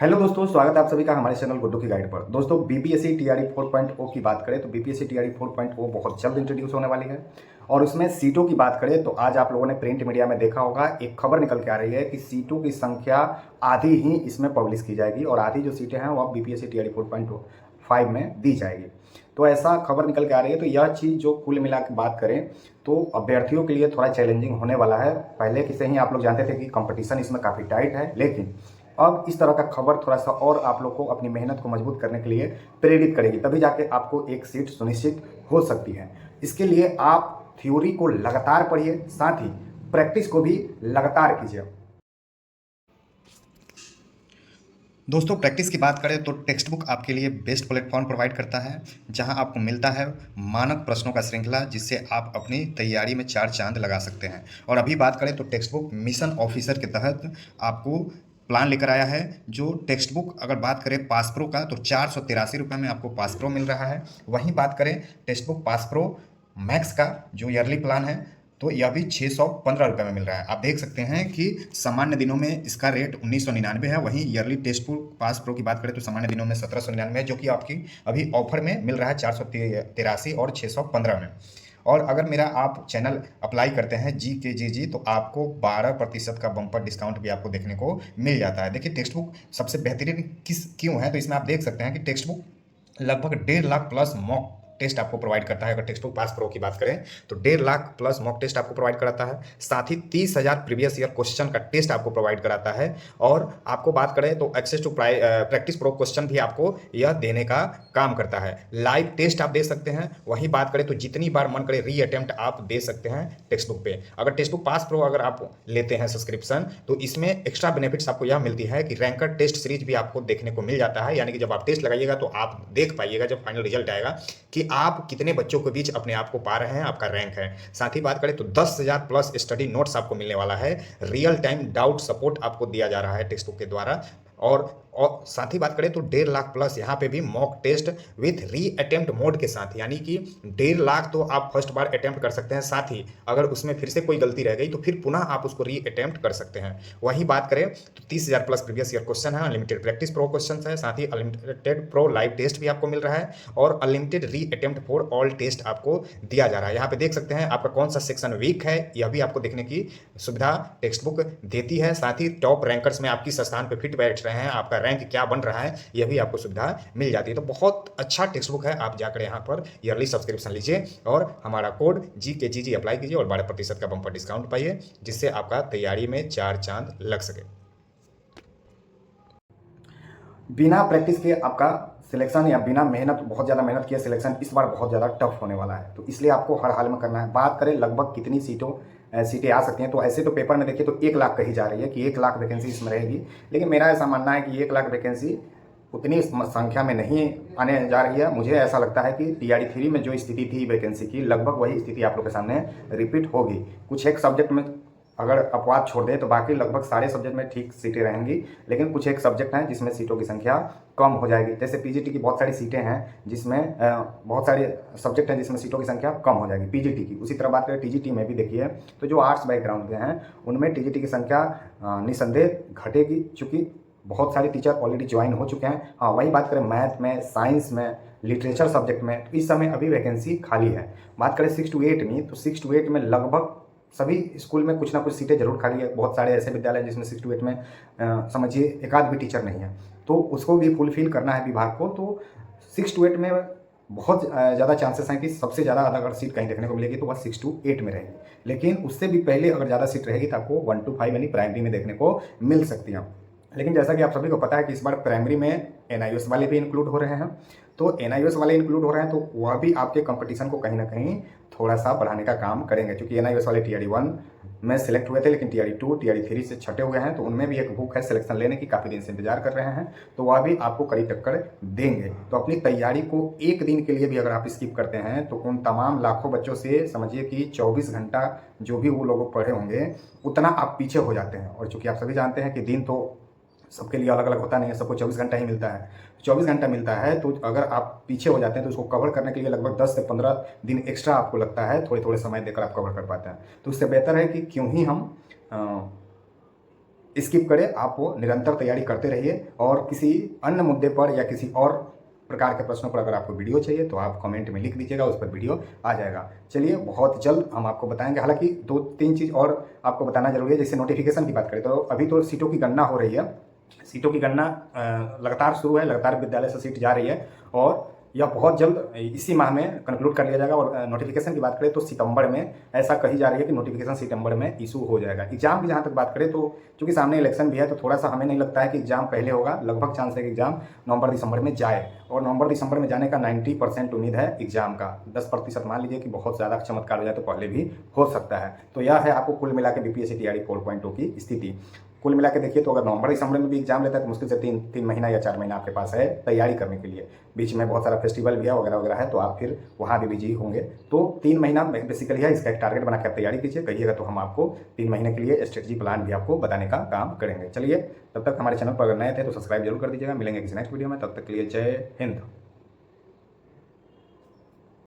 Hello दोस्तों, स्वागत है आप सभी का हमारे चैनल गुड्डू की गाइड पर। दोस्तों, बीपीएससी टीआरई 4.0 की बात करें तो बीपीएससी टीआरई 4.0 बहुत जल्द इंट्रोड्यूस होने वाली है। और उसमें सीटों की बात करें तो आज आप लोगों ने प्रिंट मीडिया में देखा होगा, एक खबर निकल के आ रही है कि सीटों की संख्या आधी ही इसमें पब्लिश की जाएगी और आधी जो सीटें हैं वो अब बीपीएससी टीआरई 4.5 में दी जाएगी। तो ऐसा खबर निकल के आ रही है। तो यह चीज़ जो कुल मिला के बात करें तो अभ्यर्थियों के लिए थोड़ा चैलेंजिंग होने वाला है। पहले की से ही आप लोग जानते थे कि कंपटीशन इसमें काफ़ी टाइट है, लेकिन अब इस तरह का खबर थोड़ा सा और आप लोग को अपनी मेहनत को मजबूत करने के लिए प्रेरित करेगी, तभी जाके आपको एक सीट सुनिश्चित हो सकती है। इसके लिए आप थ्योरी को लगातार पढ़िए, साथ ही प्रैक्टिस को भी लगातार कीजिए। दोस्तों, प्रैक्टिस की बात करें तो टेक्स्ट बुक आपके लिए बेस्ट प्लेटफॉर्म प्रोवाइड करता है, जहां आपको मिलता है मानक प्रश्नों का श्रृंखला, जिससे आप अपनी तैयारी में चार चांद लगा सकते हैं। और अभी बात करें तो टेक्स्ट बुक मिशन ऑफिसर के तहत आपको प्लान लेकर आया है। जो टेक्स्ट बुक अगर बात करें पास प्रो का तो 483 रुपये में आपको पास प्रो मिल रहा है। वहीं बात करें text book pass pro max का जो ईयरली प्लान है तो यह भी 615 रुपये में मिल रहा है। आप देख सकते हैं कि सामान्य दिनों में इसका रेट 1999 है। वहीं yearly test book pass pro की बात करें तो सामान्य दिनों में 1799 है, जो कि आपकी अभी ऑफर में मिल रहा है 483 और 615 में। और अगर मेरा आप चैनल अप्लाई करते हैं GKGG तो आपको 12% का बम्पर डिस्काउंट भी आपको देखने को मिल जाता है। देखिए, टेक्स्ट बुक सबसे बेहतरीन क्यों है, तो इसमें आप देख सकते हैं कि टेक्स्ट बुक लगभग 1.5 लाख प्लस मॉक टेस्ट आपको प्रोवाइड करता है। अगर टेक्स्ट बुक पास प्रो की बात करें तो 1.5 लाख प्लस मॉक टेस्ट आपको प्रोवाइड कराता है। साथ ही 30,000 प्रीवियस ईयर क्वेश्चन का टेस्ट आपको प्रोवाइड कराता है। और आपको बात करें तो access to practice pro question भी आपको यह देने का काम करता है। लाइव टेस्ट आप दे सकते हैं। वहीं बात करें तो जितनी बार मन करे री अटेम्प्ट आप दे सकते हैं टेक्स्ट बुक पे। अगर टेक्स्ट बुक पास प्रो अगर आप लेते हैं सब्सक्रिप्शन तो इसमें एक्स्ट्रा बेनिफिट्स आपको यह मिलती है कि रैंकर टेस्ट सीरीज भी आपको देखने को मिल जाता है। यानी कि जब आप टेस्ट लगाइएगा तो आप देख पाइएगा जब फाइनल रिजल्ट आएगा कि आप कितने बच्चों के बीच अपने आप को पा रहे हैं, आपका रैंक है। साथ ही बात करें तो 10,000 प्लस स्टडी नोट्स आपको मिलने वाला है। रियल टाइम डाउट सपोर्ट आपको दिया जा रहा है टेक्स्ट बुक के द्वारा। और साथ ही बात करें तो 1.5 लाख प्लस यहाँ पे भी मॉक टेस्ट विथ री अटेम्प्ट मोड के साथ, यानी कि 1.5 लाख तो आप फर्स्ट बार अटेम्प्ट कर सकते हैं। साथ ही अगर उसमें फिर से कोई गलती रह गई तो फिर पुनः आप उसको री अटेम्प्ट कर सकते हैं। वहीं बात करें तो 30,000 प्लस प्रीवियस ईयर क्वेश्चन है, अनलिमिटेड प्रैक्टिस प्रो क्वेश्चन है, साथ ही अनलिमिटेड प्रो लाइव टेस्ट भी आपको मिल रहा है और अनलिमिटेड री अटेम्प्ट फॉर ऑल टेस्ट आपको दिया जा रहा है। यहाँ पे देख सकते हैं आपका कौन सा सेक्शन वीक है, यह भी आपको देखने की सुविधा टेक्स्ट बुक देती है। साथ ही टॉप रैंकर्स में आप किस स्थान पर फिट बैठ रहे हैं, आपका रैंक क्या बन रहा है, यह भी आपको सुविधा मिल जाती है। तो बहुत अच्छा टेक्स्ट बुक है। आप जाकर यहाँ पर ईयरली सब्सक्रिप्शन लीजिए और हमारा कोड GKGG अप्लाई कीजिए और 12% का बम्पर डिस्काउंट पाइए, जिससे आपका तैयारी में चार चांद लग सके। बिना प्रैक्टिस के आपका सिलेक्शन या बिना मेहनत, बहुत ज़्यादा मेहनत किए सिलेक्शन इस बार बहुत ज़्यादा टफ होने वाला है। तो इसलिए आपको हर हाल में करना है। बात करें लगभग कितनी सीटें आ सकती हैं, तो ऐसे तो पेपर में देखिए तो 1 लाख कही जा रही है कि 1 लाख वैकेंसी इसमें रहेगी, लेकिन मेरा ऐसा मानना है कि 1 लाख वैकेंसी उतनी संख्या में नहीं आने जा रही है। मुझे ऐसा लगता है कि TRE 3 में जो स्थिति थी वैकेंसी की, लगभग वही स्थिति आप लोग के सामने रिपीट होगी। कुछ एक सब्जेक्ट में अगर अपवाद छोड़ दें तो बाकी लगभग सारे सब्जेक्ट में ठीक सीटें रहेंगी, लेकिन कुछ एक सब्जेक्ट हैं जिसमें सीटों की संख्या कम हो जाएगी। जैसे PGT की बहुत सारी सीटें हैं जिसमें बहुत सारे सब्जेक्ट हैं जिसमें सीटों की संख्या कम हो जाएगी PGT की। उसी तरह बात करें TGT में भी देखिए तो जो आर्ट्स बैकग्राउंड के हैं उनमें TGT की संख्या निसंदेह घटेगी, चूँकि बहुत सारे टीचर ऑलरेडी ज्वाइन हो चुके हैं। हाँ, वही बात करें मैथ में, साइंस में, लिटरेचर सब्जेक्ट में, तो इस समय अभी वैकेंसी खाली है। बात करें 6 to 8 में, तो 6 to 8 में लगभग सभी स्कूल में कुछ ना कुछ सीटें जरूर खाली है। बहुत सारे ऐसे विद्यालय जिसमें 6 to 8 में समझिए एक आध भी टीचर नहीं है, तो उसको भी फुलफिल करना है विभाग को। तो 6 to 8 में बहुत ज़्यादा चांसेस हैं कि सबसे ज़्यादा अगर सीट कहीं देखने को मिलेगी तो वह 6 to 8 में रहेगी, लेकिन उससे भी पहले अगर ज़्यादा सीट रहेगी तो आपको 1 to 5 यानी प्राइमरी में देखने को मिल सकती है। लेकिन जैसा कि आप सभी को पता है कि इस बार प्राइमरी में NIOS वाले भी इंक्लूड हो रहे हैं, तो NIOS वाले इंक्लूड हो रहे हैं तो वह भी आपके कंपटीशन को कहीं ना कहीं थोड़ा सा बढ़ाने का काम करेंगे। क्योंकि NIOS वाले TRE 1 में सिलेक्ट हुए थे, लेकिन TRE 2, TRE 3 से छटे हुए हैं, तो उनमें भी एक भूख है सिलेक्शन लेने की, काफ़ी दिन से इंतजार कर रहे हैं, तो वह भी आपको कड़ी टक्कर देंगे। तो अपनी तैयारी को एक दिन के लिए भी अगर आप स्किप करते हैं तो उन तमाम लाखों बच्चों से समझिए कि 24 घंटा जो भी वो लोग पढ़े होंगे उतना आप पीछे हो जाते हैं। और चूँकि आप सभी जानते हैं कि दिन तो सबके लिए अलग अलग होता नहीं है, सबको 24 घंटा ही मिलता है। 24 घंटा मिलता है तो अगर आप पीछे हो जाते हैं तो उसको कवर करने के लिए लगभग 10 से 15 दिन एक्स्ट्रा आपको लगता है, थोड़े थोड़े समय देकर आप कवर कर पाते हैं। तो उससे बेहतर है कि क्यों ही हम स्किप करें, आप वो निरंतर तैयारी करते रहिए। और किसी अन्य मुद्दे पर या किसी और प्रकार के प्रश्नों पर अगर आपको वीडियो चाहिए तो आप कमेंट में लिख दीजिएगा, उस पर वीडियो आ जाएगा। चलिए, बहुत जल्द हम आपको बताएंगे। हालांकि 2-3 चीज़ और आपको बताना जरूरी है। जैसे नोटिफिकेशन की बात करें तो अभी तो सीटों की गणना हो रही है। सीटों की गणना लगातार शुरू है, लगातार विद्यालय से सीट जा रही है और यह बहुत जल्द इसी माह में कंक्लूड कर लिया जाएगा। और नोटिफिकेशन की बात करें तो सितंबर में, ऐसा कही जा रही है कि नोटिफिकेशन सितंबर में इशू हो जाएगा। एग्जाम की जहाँ तक बात करें तो चूंकि सामने इलेक्शन भी है तो थोड़ा सा हमें नहीं लगता है कि एग्जाम पहले होगा। लगभग चांस है कि एग्जाम नवंबर-दिसंबर में जाए, और नवंबर-दिसंबर में जाने का 90% उम्मीद है एग्जाम का। 10% मान लीजिए कि बहुत ज़्यादा चमत्कार हो जाए तो पहले भी हो सकता है। तो यह है आपको कुल मिला के बीपीएससी टीआरई 4.2 की स्थिति। कुल मिला के देखिए तो अगर नवंबर-दिसंबर में भी एग्जाम लेता है तो मुश्किल से 3 महीना या 4 महीना आपके पास है तैयारी करने के लिए। बीच में बहुत सारा फेस्टिवल भी है वगैरह वगैरह है, तो आप फिर वहाँ भी बिजी होंगे। तो 3 महीना बेसिकली है, इसका एक टारगेट बना के आप तैयारी कीजिए। कहिएगा तो हम आपको 3 महीने के लिए स्ट्रेटजी प्लान भी आपको बताने का काम करेंगे। चलिए, तब तक हमारे चैनल पर अगर नए थे तो सब्सक्राइब जरूर कर दीजिएगा। मिलेंगे किसी नेक्स्ट वीडियो में, तब तक के लिए जय हिंद।